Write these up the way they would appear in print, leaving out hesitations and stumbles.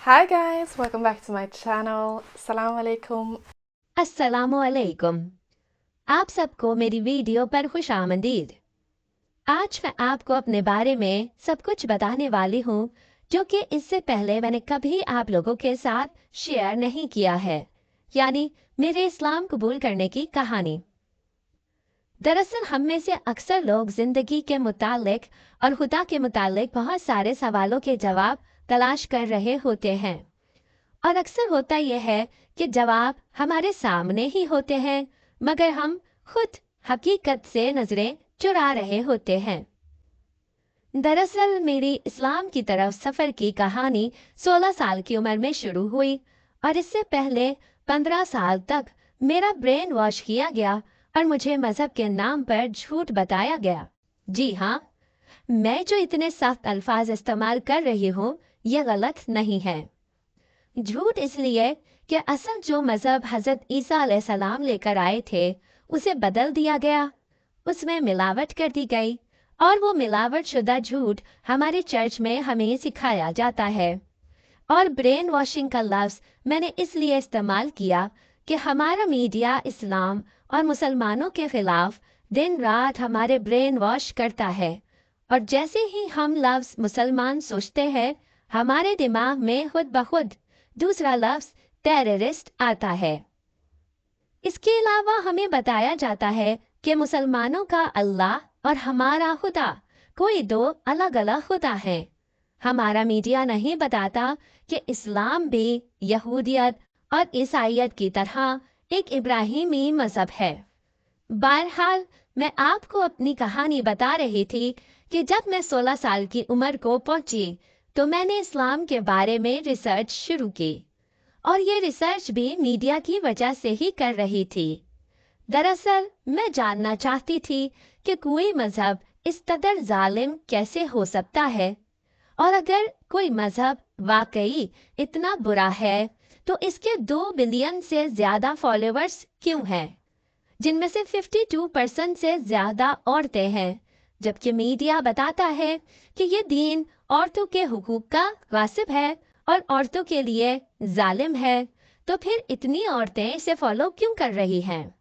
Hi guys, welcome back to my channel. Assalamu alaikum. अस्सलामुअलैकुम। आप सबको मेरी वीडियो पर खुश आमदीद। आज मैं आपको अपने बारे में सब कुछ बताने वाली हूँ जो कि इससे पहले मैंने कभी आप लोगों के साथ शेयर नहीं किया है, यानी मेरे इस्लाम कबूल करने की कहानी। दरअसल हम में से अक्सर लोग जिंदगी के मुतालिक और खुदा के मुतालिक बहुत सारे सवालों के जवाब तलाश कर रहे होते हैं, और अक्सर होता यह है कि जवाब हमारे सामने ही होते हैं, मगर हम खुद हकीकत से नजरें चुरा रहे होते हैं। दरअसल मेरी इस्लाम की तरफ सफर की कहानी 16 साल की उम्र में शुरू हुई, और इससे पहले 15 साल तक मेरा ब्रेन वॉश किया गया और मुझे मजहब के नाम पर झूठ बताया गया। जी हाँ, मैं जो इतने सख्त अल्फाज इस्तेमाल कर रही हूँ ये गलत नहीं है। झूठ इसलिए कि असल जो मजहब हजरत ईसा अलैहिस्सलाम लेकर आए थे उसे बदल दिया गया, उसमें मिलावट कर दी गई, और वो मिलावट शुदा झूठ हमारे चर्च में हमें सिखाया जाता है। और ब्रेन वॉशिंग का लफ्ज मैंने इसलिए इस्तेमाल किया कि हमारा मीडिया इस्लाम और मुसलमानों के खिलाफ दिन रात हमारे ब्रेन वॉश करता है, और जैसे ही हम लफ्ज मुसलमान सोचते हैं हमारे दिमाग में खुद ब खुद दूसरा लफ्ज टेररिस्ट आता है। इसके अलावा हमें बताया जाता है कि मुसलमानों का अल्लाह और हमारा खुदा कोई दो अलग अलग खुदा हैं। हमारा मीडिया नहीं बताता कि इस्लाम भी यहूदियत और ईसाईयत की तरह एक इब्राहिमी मजहब है। बहरहाल मैं आपको अपनी कहानी बता रही थी कि जब मैं 16 साल की उम्र को पहुंची तो मैंने इस्लाम के बारे में रिसर्च शुरू की, और ये रिसर्च भी मीडिया की वजह से ही कर रही थी। दरअसल मैं जानना चाहती थी कि कोई मजहब इस कदर जालिम कैसे हो सकता है, और अगर कोई मजहब वाकई इतना बुरा है तो इसके 2 बिलियन से ज्यादा फॉलोअर्स क्यों हैं, जिनमें से 52% से ज्यादा औरतें हैं, जबकि मीडिया बताता है कि ये दीन औरतों के हुकूक का गासिब है और औरतों के लिए जालिम है। तो फिर इतनी औरतें इसे फॉलो क्यों कर रही हैं?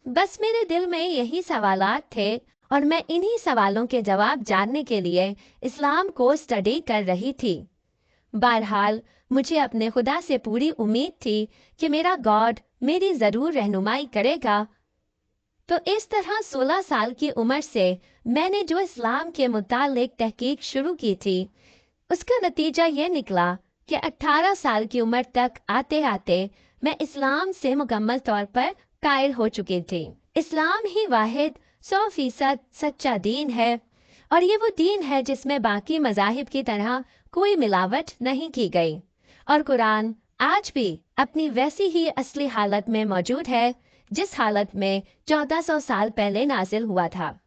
बस मेरे दिल में यही सवालात थे, और मैं इन्हीं सवालों के जवाब जानने के लिए इस्लाम को स्टडी कर रही थी। बहरहाल मुझे अपने खुदा से पूरी उम्मीद थी कि मेरा गॉड मेरी जरूर रहनुमाई करेगा। तो इस तरह 16 साल की उम्र से मैंने जो इस्लाम के मुतालिक तहकीक शुरू की थी उसका नतीजा ये निकला कि 18 साल की उम्र तक आते आते मैं इस्लाम से मुकम्मल तौर पर कायल हो चुकी थी। इस्लाम ही वाहिद 100% सच्चा दीन है, और ये वो दीन है जिसमें बाकी मजाहिब की तरह कोई मिलावट नहीं की गई, और कुरान आज भी अपनी वैसी ही असली हालत में मौजूद है जिस हालत में 1400 साल पहले नाजिल हुआ था।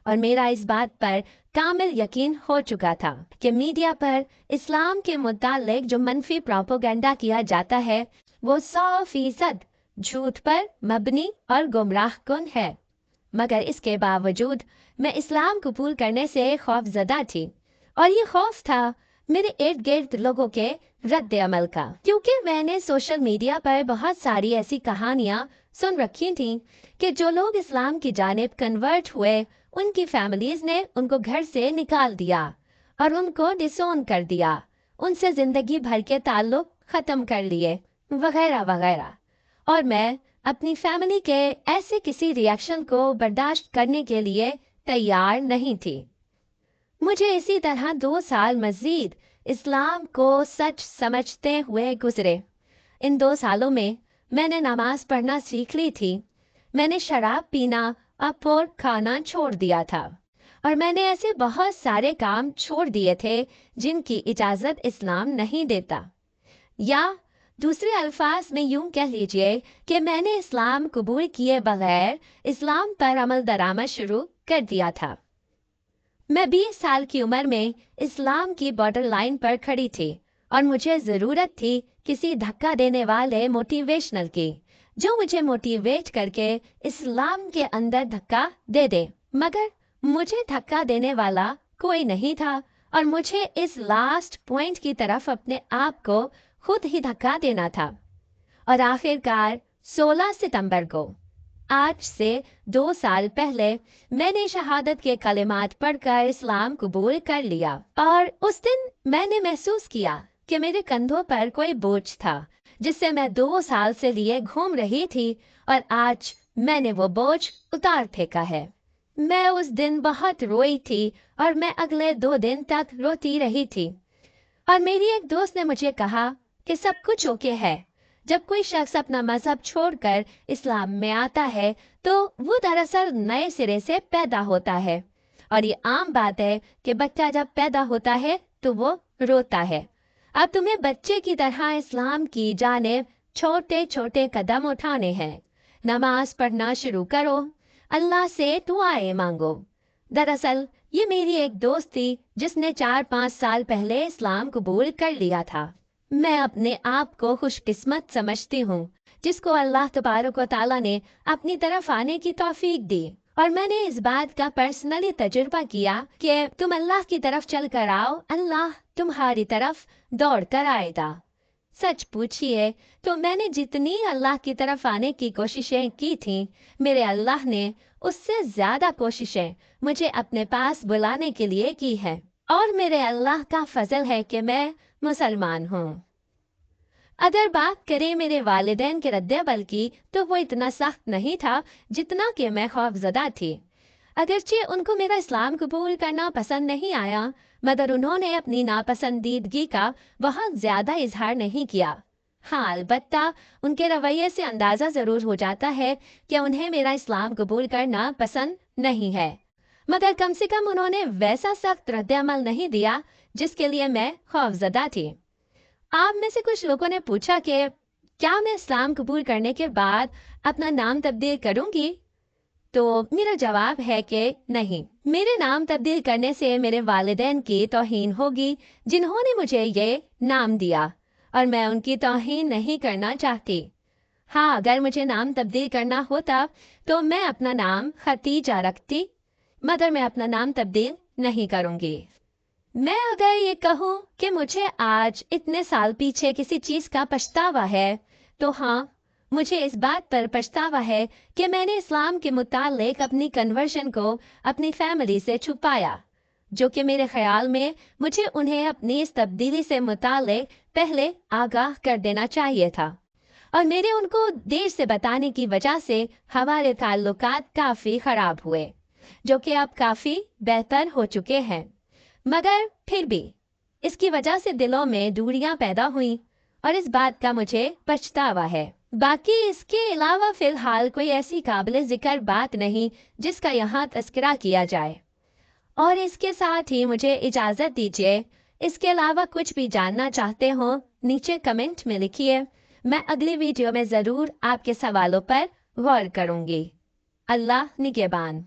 और मेरा इस बात पर कामिल यकीन हो चुका था कि मीडिया पर इस्लाम के मुतालिक जो मनफी प्रोपेगेंडा किया जाता है वो 100% झूठ पर मबनी और गुमराहकुन है। मगर इसके बावजूद मैं इस्लाम कबूल करने से खौफजदा थी, और ये खौफ था मेरे इर्द गिर्द लोगों के रद्द अमल का, क्योंकि मैंने सोशल मीडिया पर बहुत सारी ऐसी कहानियां सुन रखी थी कि जो लोग इस्लाम की जानिब कन्वर्ट हुए उनकी फैमिलीज ने उनको घर से निकाल दिया और उनको डिसोन कर दिया, उनसे जिंदगी भर के ताल्लुक खत्म कर लिए, वगैरह वगैरह। और मैं अपनी फैमिली के ऐसे किसी रिएक्शन को बर्दाश्त करने के लिए तैयार नहीं थी। मुझे इसी तरह 2 साल मजीद इस्लाम को सच समझते हुए गुजरे। इन 2 सालों में मैंने नमाज पढ़ना सीख ली थी, मैंने शराब पीना और पोर्क खाना छोड़ दिया था, और मैंने ऐसे बहुत सारे काम छोड़ दिए थे जिनकी इजाज़त इस्लाम नहीं देता। या दूसरे अल्फाज में यूं कह लीजिए कि मैंने इस्लाम कबूल किए बगैर इस्लाम पर अमल दरामद शुरू कर दिया था। मैं 20 साल की उम्र में इस्लाम की बॉर्डर लाइन पर खड़ी थी, और मुझे ज़रूरत थी किसी धक्का देने वाले मोटिवेशनल की जो मुझे मोटिवेट करके इस्लाम के अंदर धक्का दे दे। मगर मुझे धक्का देने वाला कोई नहीं था, और मुझे इस लास्ट पॉइंट की तरफ अपने आप को खुद ही धक्का देना था। और आखिरकार 16 सितंबर को, आज से 2 साल पहले, मैंने शहादत के कलिमात पढ़कर इस्लाम कबूल कर लिया। और उस दिन मैंने महसूस किया कि मेरे कंधों पर कोई बोझ था जिससे मैं 2 साल से लिए घूम रही थी, और आज मैंने वो बोझ उतार फेंका है। मैं उस दिन बहुत रोई थी और मैं अगले 2 दिन तक रोती रही थी। और मेरी एक दोस्त ने मुझे कहा कि सब कुछ ओके है। जब कोई शख्स अपना मजहब छोड़कर इस्लाम में आता है तो वो दरअसल नए सिरे से पैदा होता है, और ये आम बात है कि बच्चा जब पैदा होता है तो वो रोता है। अब तुम्हें बच्चे की तरह इस्लाम की जानिब छोटे छोटे कदम उठाने हैं। नमाज पढ़ना शुरू करो, अल्लाह से दुआएं मांगो। दरअसल ये मेरी एक दोस्त थी जिसने 4-5 साल पहले इस्लाम कबूल कर लिया था। मैं अपने आप को खुशकिस्मत समझती हूँ जिसको अल्लाह तबारक व तआला ने अपनी तरफ आने की तौफीक दी। और मैंने इस बात का पर्सनली तजुर्बा किया कि तुम अल्लाह की तरफ चल कर आओ, अल्लाह तुम्हारी तरफ दौड़ कर आएगा। सच पूछिए तो मैंने जितनी अल्लाह की तरफ आने की कोशिशें की थी, मेरे अल्लाह ने उससे ज्यादा कोशिशें मुझे अपने पास बुलाने के लिए की है। और मेरे अल्लाह का फजल है कि मैं मुसलमान हूँ। अगर बात करें मेरे वालिदैन के रद्द-ए-अमल की तो वो इतना सख्त नहीं था जितना कि मैं खौफजदा थी। अगरचे उनको मेरा इस्लाम कबूल करना पसंद नहीं आया, मगर उन्होंने अपनी नापसंदीदगी का बहुत ज्यादा इजहार नहीं किया। हाँ, अलबत्ता उनके रवैये से अंदाजा जरूर हो जाता है कि उन्हें मेरा इस्लाम कबूल करना पसंद नहीं है, मगर कम से कम उन्होंने वैसा सख्त रद्द-ए-अमल नहीं दिया जिसके लिए मैं खौफजदा थी। आप में से कुछ लोगों ने पूछा कि क्या मैं इस्लाम कबूल करने के बाद अपना नाम तब्दील करूंगी? तो मेरा जवाब है कि नहीं। मेरे नाम तब्दील करने से मेरे वालिदैन की तौहीन होगी जिन्होंने मुझे ये नाम दिया, और मैं उनकी तौहीन नहीं करना चाहती। हाँ, अगर मुझे नाम तब्दील करना होता तो मैं अपना नाम खतीजा रखती, मगर मैं अपना नाम तब्दील नहीं करूंगी। मैं अगर ये कहूँ कि मुझे आज इतने साल पीछे किसी चीज का पछतावा है, तो हाँ, मुझे इस बात पर पछतावा है कि मैंने इस्लाम के मुतालिक अपनी कन्वर्शन को अपनी फैमिली से छुपाया, जो कि मेरे ख्याल में मुझे उन्हें अपनी इस तब्दीली से मुतालिक पहले आगाह कर देना चाहिए था। और मेरे उनको देर से बताने की वजह से हमारे ताल्लुकात काफी खराब हुए, जो कि अब काफी बेहतर हो चुके हैं। मगर फिर भी इसकी वजह से दिलों में दूरियां पैदा हुई और इस बात का मुझे पछतावा है। बाकी इसके अलावा फिलहाल कोई ऐसी काबिल जिक्र बात नहीं जिसका यहाँ तस्करा किया जाए। और इसके साथ ही मुझे इजाजत दीजिए। इसके अलावा कुछ भी जानना चाहते हो नीचे कमेंट में लिखिए। मैं अगली वीडियो में जरूर आपके सवालों पर गौर करूंगी। अल्लाह निगहबान।